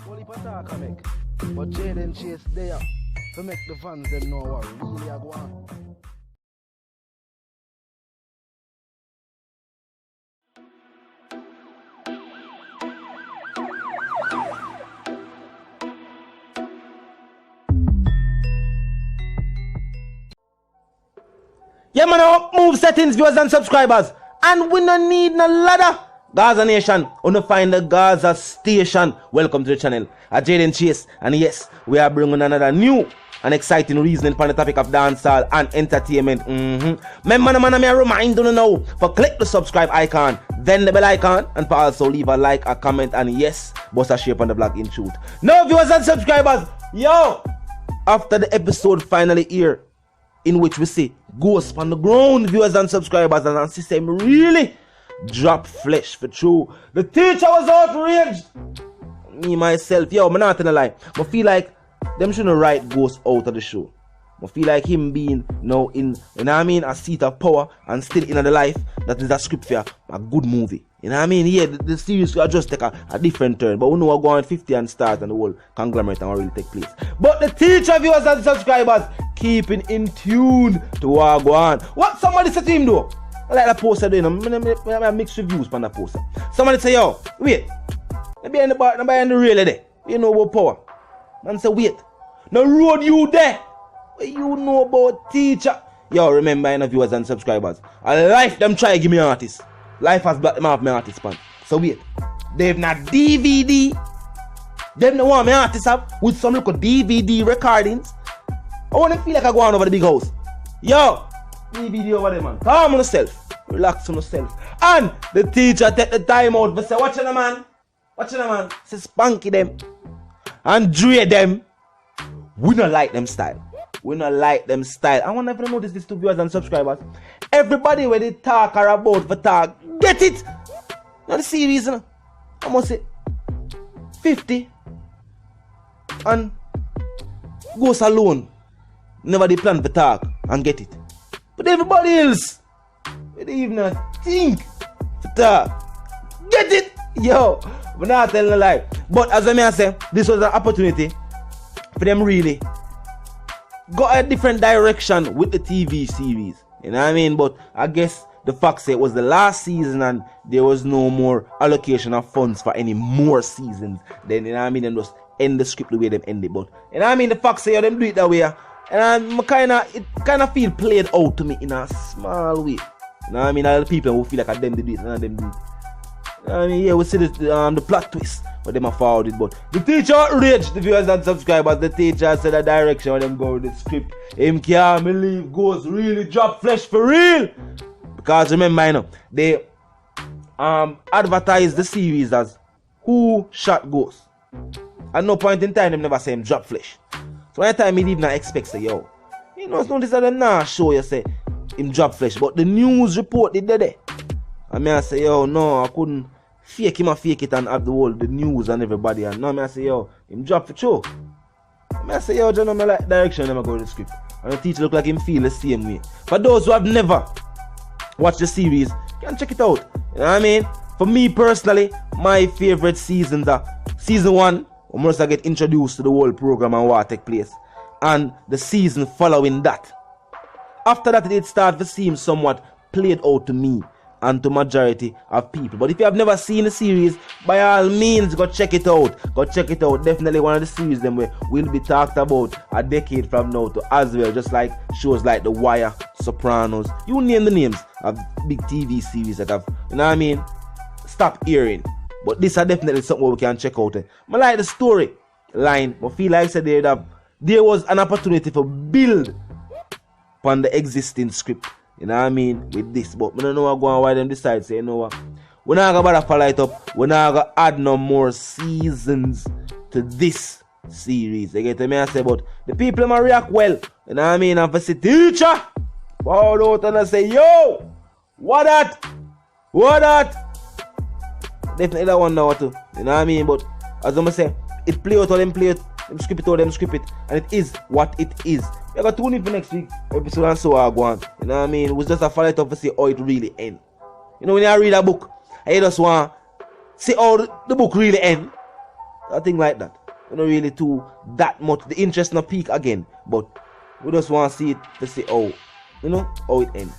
Only for talk I make. But Jaden Chase there to make the fans them know what really I go on. Yeah, man, move settings, viewers and subscribers. And we no need no ladder. Gaza Nation, wanna find the Gaza Station. Welcome to the channel. I'm Jaden Chase, and yes, we are bringing another new and exciting reasoning on the topic of dancehall and entertainment. Remember, man, I remind you now for click the subscribe icon, then the bell icon, and for also leave a like, a comment, and yes, bust a share on the blog in truth. Now, viewers and subscribers, yo, after the episode finally here, in which we see ghosts on the ground, viewers and subscribers, and our system really drop flesh for true. The teacher was outraged. Me myself, yo, I'm not gonna lie. I feel like them shouldn't write ghosts out of the show. I feel like him being now in, you know what I mean, a seat of power and still in the life that is a script for a good movie. You know what I mean? Yeah, the series will just take a different turn. But we know we're going 50 and start and the whole conglomerate and really take place. But the teacher, viewers and subscribers, keeping in tune to what go on. What somebody said to him though? I like the poster doing. I have mixed reviews on the poster. Somebody say, yo, wait. Maybe in the rail there. You know about power. Man say, wait. No road you there. What you know about teacher? Yo, remember, you know, viewers and subscribers. A life them try to give me an artist. Life has blocked them off my artist pan. So wait. They've not DVD. Them don't want my artist have with some little DVD recordings. I want to feel like I go on over the big house. Yo, DVD over there, man. Calm on yourself. Relax on yourself. And the teacher take the time out to say, watch on the man. Watch on the man. Say spanky them. And dre them. We don't like them style. We don't like them style. I want to notice this to viewers and subscribers. Everybody when they talk or about for talk, get it. Not the series, I must say 50 and goes alone. Never they plan for talk and get it. But everybody else, they even think for talk. Get it! Yo, we're not telling a lie. But as I may say, this was an opportunity for them really go a different direction with the TV series. You know what I mean? But I guess the fact say it was the last season and there was no more allocation of funds for any more seasons. Then, you know what I mean? And just end the script the way them end it. But, you know what I mean? The fact say them do it that way. And it kind of feel played out to me in a small way. You know what I mean? All the people who feel like them did it and them did it. You know what I mean? Yeah, we see the plot twist. But them are forwarded. But the teacher outraged the viewers and subscribers. The teacher said the direction where them go with the script. Him can't believe ghosts really drop flesh for real. Because remember, you know, they advertised the series as Who Shot Ghosts. At no point in time them never say him drop flesh. So anytime he even expect say, yo, you know, it's not this of them now show you say him drop flesh. But the news report did there. And I say, yo, no, I couldn't fake him and fake it and have the news and everybody. And now I say, yo, him drop for sure. I say, yo, John, I like direction I'm go to the script. And the teacher look like him feel the same way. For those who have never watched the series, you can check it out. You know what I mean? For me personally, my favorite seasons are season 1, once I get introduced to the whole program and what take place. And the season following that. After that, it started to seem somewhat played out to me and to majority of people. But if you have never seen the series, by all means go check it out. Go check it out. Definitely one of the series them where will be talked about a decade from now to as well. Just like shows like The Wire, Sopranos. You name the names of big TV series that have, you know what I mean, stop hearing. But this are definitely something we can check out. I like the story line. But feel like I said there was an opportunity for build upon the existing script. You know what I mean? With this. But I don't know what going on why them decide say, you know what? We're not going to follow it up. We're not going to add no more seasons to this series. You get me? I say, but the people might react well. You know what I mean? And if I say, teacher, fall out and I say, yo, what that? What that? Definitely that one now too. You know what I mean? But as I'm say, it play out or them play it. Them script it or them script it. And it is what it is. You got to tune in for next week episode and so I go on. You know what I mean? It was just a follow it up to see how it really ends. You know when you read a book, and you just want to see how the book really ends. a thing like that. We don't really do that much. The interest not peak again, but we just want to see it to see how, how it ends.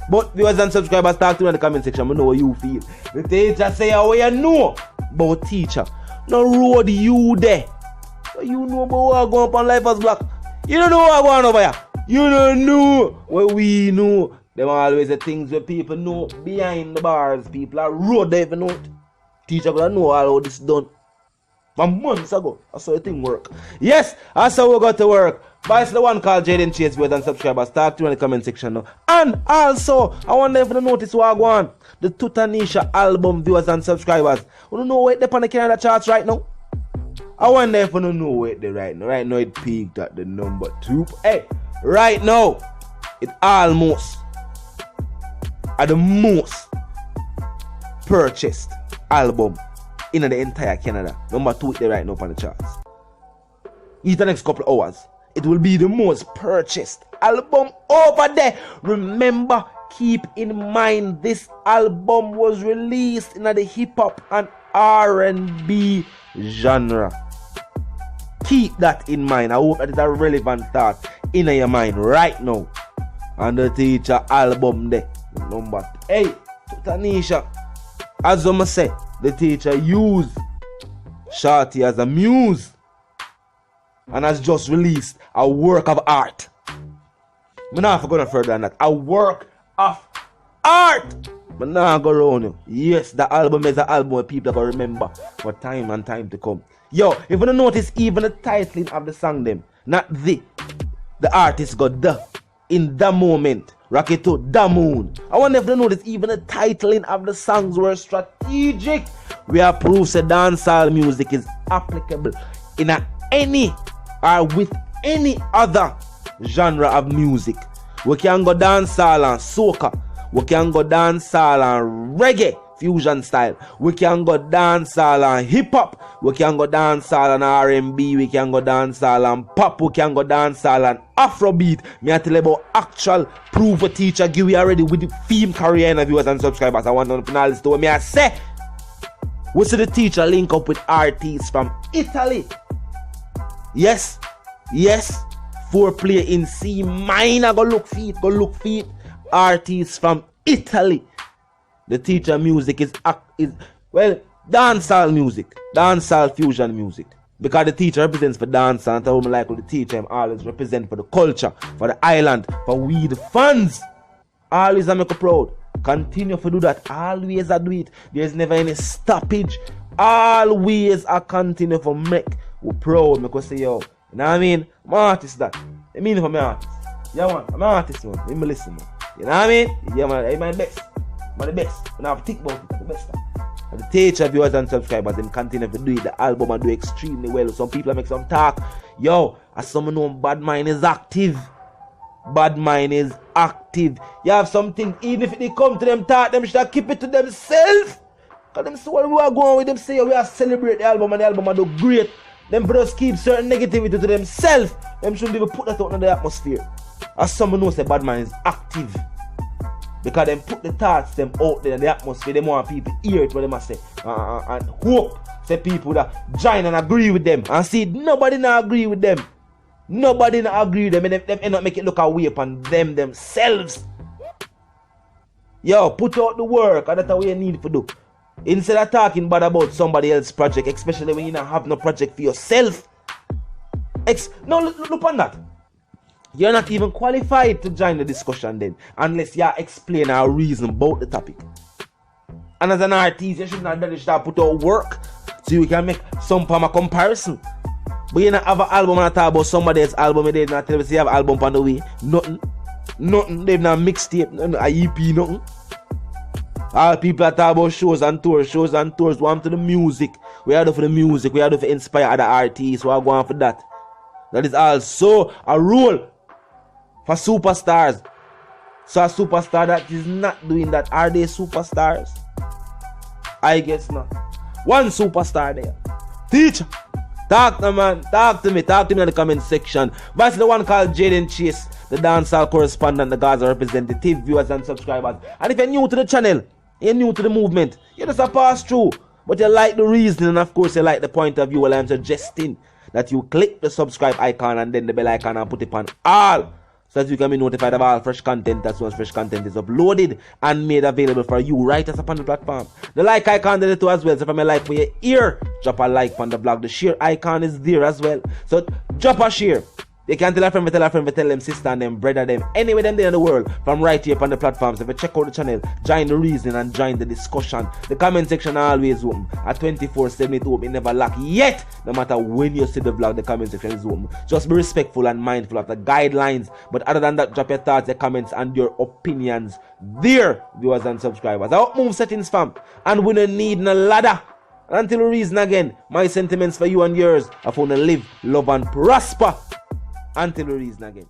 But viewers and subscribers, talk to me in the comment section. I know how you feel. The teacher say how you know about teacher. No road you there. So you know about what going up on Life as Black. You don't know what going on over here. You don't know what we know. Them always the things where people know behind the bars. People are road they even know it. Teacher gonna know all how this done. From months ago, that's how the thing work. Yes, that's how we got to work. Vice the one called Jaden Chase, viewers and subscribers. Talk to me in the comment section now. And also, I wonder if you notice what I go on. The Tutanisha album, viewers and subscribers. You don't know where they're on the Canada charts right now? I wonder if you don't know where they're right now. Right now it peaked at the number 2. Hey, right now, it almost at the most purchased album in the entire Canada. Number 2 there right now on the charts. In the next couple of hours, it will be the most purchased album over there. Remember, keep in mind this album was released in the hip-hop and R&B genre. Keep that in mind. I hope that is a relevant thought in your mind right now. And the teacher album there, number 8, Tanisha. As I say, the teacher used Shorty as a muse and has just released a work of art. I'm not going further than that. A work of art. I'm not going around you. Yes, the album is an album where people are going to remember for time and time to come. Yo, if you don't notice, even the titling of the song them, not the artist got the, in the moment. Rock it to the moon. I wonder if you notice, even the titling of the songs were strategic. We have proof that dancehall music is applicable in any or with any other genre of music. We can go dancehall and soca. We can go dancehall and reggae fusion style. We can go dancehall and hip hop. We can go dancehall and R&B. We can go dancehall and pop. We can go dancehall and Afrobeat. Me I tell you about actual proof a teacher give we already with the theme career and viewers and subscribers. I want to final to me I say. We see the teacher link up with artists from Italy. Yes. 4-player in C minor. Go look feet. Artists from Italy. The teacher music is dancehall music, dancehall fusion music. Because the teacher represents for dancehall, and I would like the teacher always represent for the culture, for the island, for we the fans. Always I make you proud. Continue to do that. Always I do it. There's never any stoppage. Always I continue to make you proud. Because say yo, you know what I mean? I'm an artist that. I mean for me artist. Yeah man, I'm an artist man. Let me listen man. You know what I mean? Yeah man, I'm my best. I'm the best. When I have to think about it, I'm the best. And the teacher, viewers and subscribers, them continue to do it. The album and do extremely well. Some people make some talk. Yo, as someone know, Bad Mind is active. Bad Mind is active. You have something, even if they come to them talk, them should keep it to themselves. Because them see what we are going with, them say we are celebrate the album and the album do great. Them just keep certain negativity to themselves. Them shouldn't even put that out in the atmosphere. As someone knows, Bad Mind is active. Because them put the thoughts them out there in the atmosphere. They want people hear it what they must say. And hope say people that join and agree with them. And see nobody not agree with them. Nobody not agree with them. And them end up make it look away upon them themselves. Yo, put out the work. And that's what you need to do. Instead of talking bad about somebody else's project. Especially when you don't have no project for yourself. No, look on that. You're not even qualified to join the discussion then, unless you explain our reason about the topic. And as an artist, you should not start put out work so you can make some form of comparison. But you don't have an album and talk about somebody else's album and they not tell us you have an album on the way. Nothing. They've not mixtape, a EP, nothing. All people are talking about shows and tours. Want to the music. We are doing for the music. We are doing for inspire other artists. We are going for that. That is also a rule for superstars. So a superstar that is not doing that, are they superstars? I guess not. One superstar there. Teacher, talk to man, talk to me in the comment section. That's the one called Jaden Chase, the dancehall correspondent, the Gaza representative, viewers and subscribers. And if you're new to the channel, you're new to the movement, you just a pass through. But you like the reasoning, and of course you like the point of view. Well, I'm suggesting that you click the subscribe icon and then the bell icon and put it on all, so that you can be notified of all fresh content as soon as fresh content is uploaded and made available for you right as upon the platform. The like icon there too as well. So if I'm a like for your ear, drop a like on the blog. The share icon is there as well. So drop a share. You can tell a friend, tell them sister and them brother them. Anyway, them there in the world from right here on the platforms. If you check out the channel, join the reason and join the discussion. The comment section always open. At 24/7 it open, it never lack yet. No matter when you see the vlog, the comment section is open. Just be respectful and mindful of the guidelines. But other than that, drop your thoughts, your comments, and your opinions there, viewers and subscribers. I move settings, fam, and we don't need no ladder. And until reason again, my sentiments for you and yours. I want to live, love, and prosper. Until we reason again.